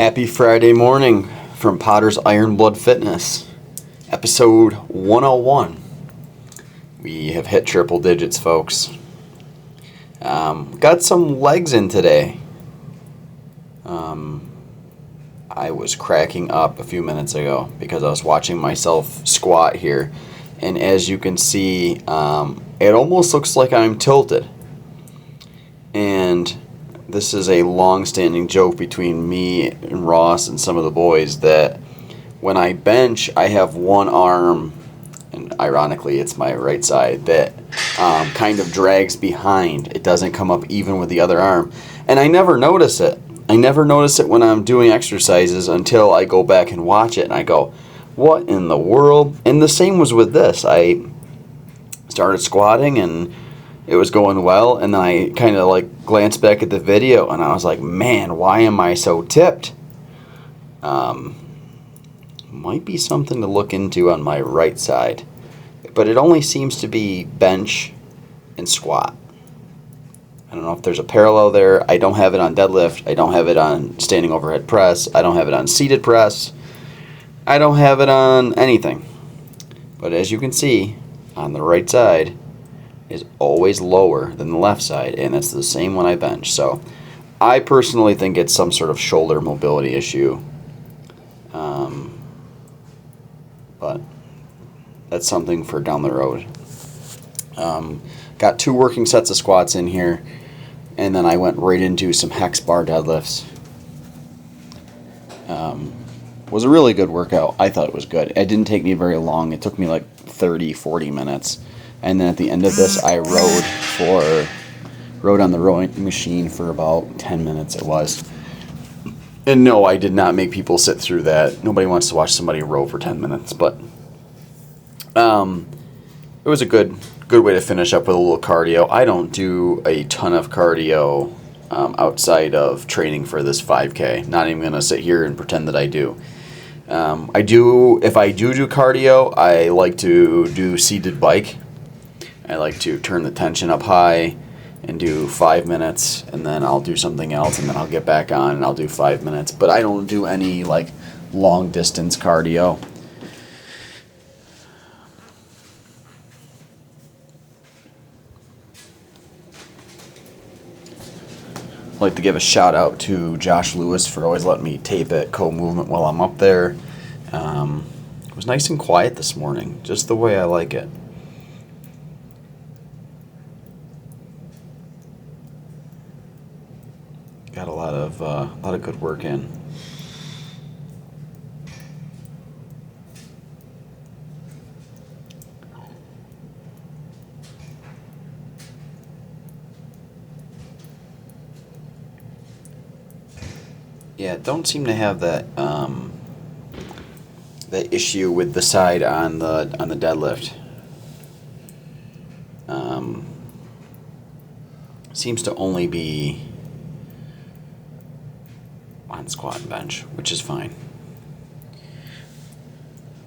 Happy Friday morning from Potter's Iron Blood Fitness, episode 101. We have hit triple digits, folks. Got some legs in today. I was cracking up a few minutes ago because I was watching myself squat here, and as you can see, it almost looks like I'm tilted. And this is a long-standing joke between me and Ross and some of the boys that when I bench, I have one arm, and ironically it's my right side, that kind of drags behind. It doesn't come up even with the other arm. And I never notice it. I never notice it when I'm doing exercises until I go back and watch it and I go, what in the world? And the same was with this. I started squatting and it was going well, and then I kind of like glanced back at the video and I was like, man, why am I so tipped? Might be something to look into on my right side, but it only seems to be bench and squat. I don't know if there's a parallel there. I don't have it on deadlift. I don't have it on standing overhead press. I don't have it on seated press. I don't have it on anything. But as you can see, on the right side is always lower than the left side, and it's the same when I bench. So I personally think it's some sort of shoulder mobility issue. But that's something for down the road. Got 2 working sets of squats in here, and then I went right into some hex bar deadlifts. Was a really good workout. I thought it was good. It didn't take me very long. It took me like 30, 40 minutes. And then at the end of this, I rode on the rowing machine for about 10 minutes it was. And no, I did not make people sit through that. Nobody wants to watch somebody row for 10 minutes, but it was a good way to finish up with a little cardio. I don't do a ton of cardio outside of training for this 5K. Not even going to sit here and pretend that I do. If I do cardio, I like to do seated bike. I like to turn the tension up high and do 5 minutes, and then I'll do something else, and then I'll get back on and I'll do 5 minutes. But I don't do any like long distance cardio. I'd like to give a shout out to Josh Lewis for always letting me tape at co-movement while I'm up there. It was nice and quiet this morning, just the way I like it. Got a lot of good work in. Yeah, don't seem to have that issue with the side on the deadlift. Seems to only be on squat and bench, which is fine.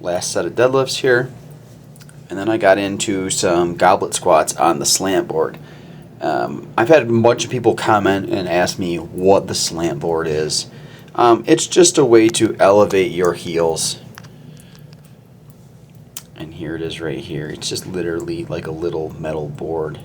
Last set of deadlifts here, and then I got into some goblet squats on the slant board. I've had a bunch of people comment and ask me what the slant board is. It's just a way to elevate your heels. And here it is right here. It's just literally like a little metal board.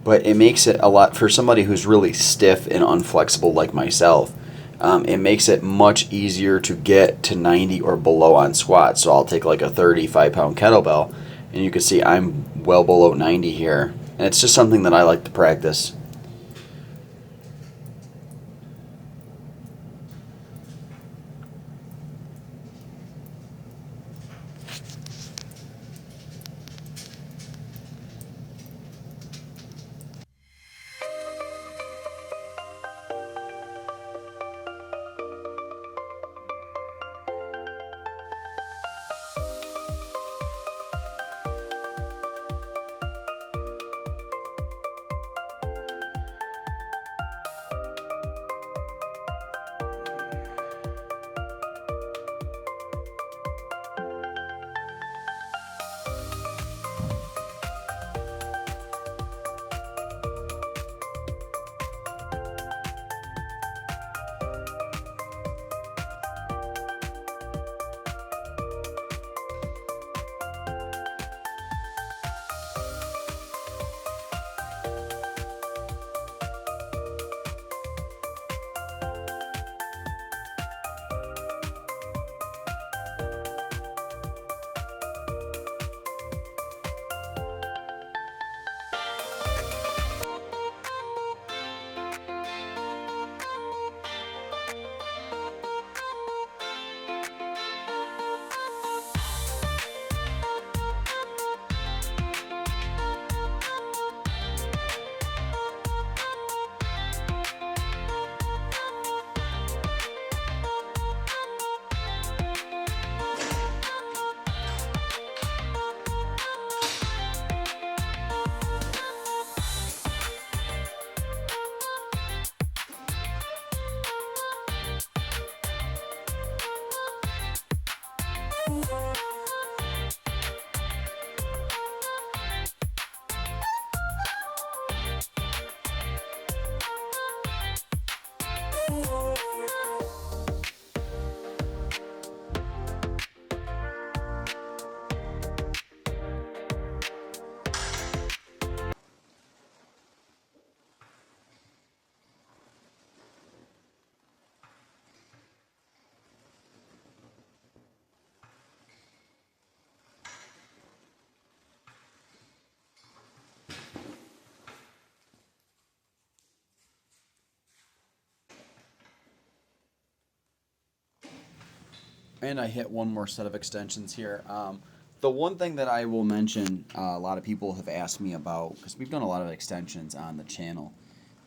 But it makes it a lot, for somebody who's really stiff and unflexible like myself, it makes it much easier to get to 90 or below on squats. So I'll take like a 35-pound kettlebell, and you can see I'm well below 90 here. And it's just something that I like to practice. And I hit one more set of extensions here. The one thing that I will mention, a lot of people have asked me about, because we've done a lot of extensions on the channel,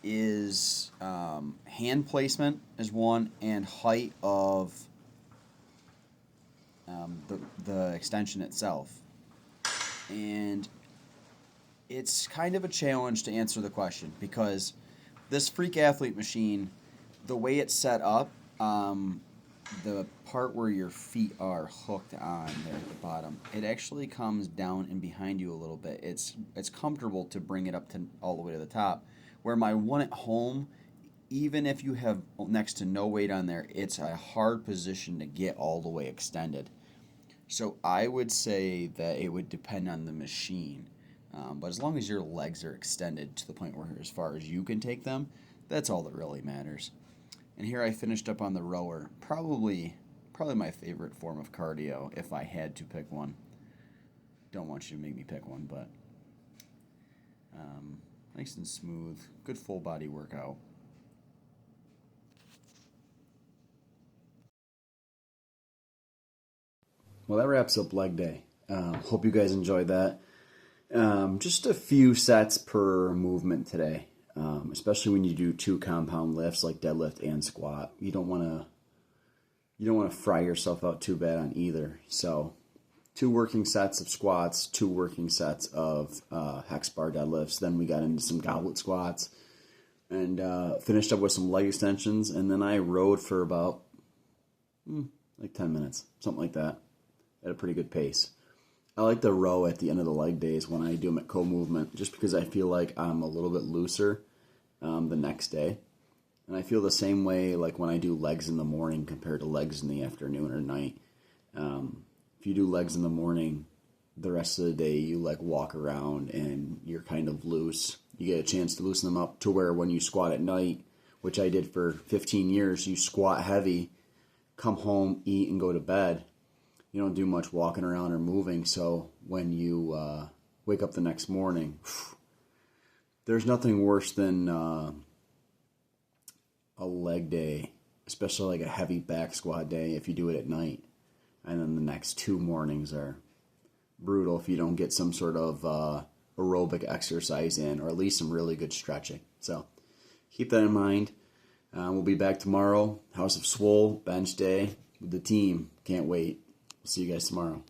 is hand placement is one, and height of the extension itself. And it's kind of a challenge to answer the question, because this Freak Athlete machine, the way it's set up, the part where your feet are hooked on there at the bottom, it actually comes down and behind you a little bit. It's comfortable to bring it up to all the way to the top. Where my one at home, even if you have next to no weight on there, it's a hard position to get all the way extended. So I would say that it would depend on the machine. But as long as your legs are extended to the point where as far as you can take them, that's all that really matters. And here I finished up on the rower. Probably my favorite form of cardio if I had to pick one. Don't want you to make me pick one, but nice and smooth. Good full body workout. Well, that wraps up leg day. Hope you guys enjoyed that. Just a few sets per movement today. Especially when you do 2 compound lifts like deadlift and squat. You don't want to fry yourself out too bad on either. So 2 working sets of squats, 2 working sets of hex bar deadlifts. Then we got into some goblet squats and finished up with some leg extensions. And then I rode for about like 10 minutes, something like that, at a pretty good pace. I like the row at the end of the leg days when I do them at co-movement, just because I feel like I'm a little bit looser the next day. And I feel the same way like when I do legs in the morning compared to legs in the afternoon or night. If you do legs in the morning, the rest of the day you like walk around and you're kind of loose. You get a chance to loosen them up to where when you squat at night, which I did for 15 years, you squat heavy, come home, eat, and go to bed. You don't do much walking around or moving, so when you wake up the next morning, there's nothing worse than a leg day, especially like a heavy back squat day if you do it at night. And then the next 2 mornings are brutal if you don't get some sort of aerobic exercise in, or at least some really good stretching. So keep that in mind. We'll be back tomorrow, House of Swole, bench day with the team. Can't wait. See you guys tomorrow.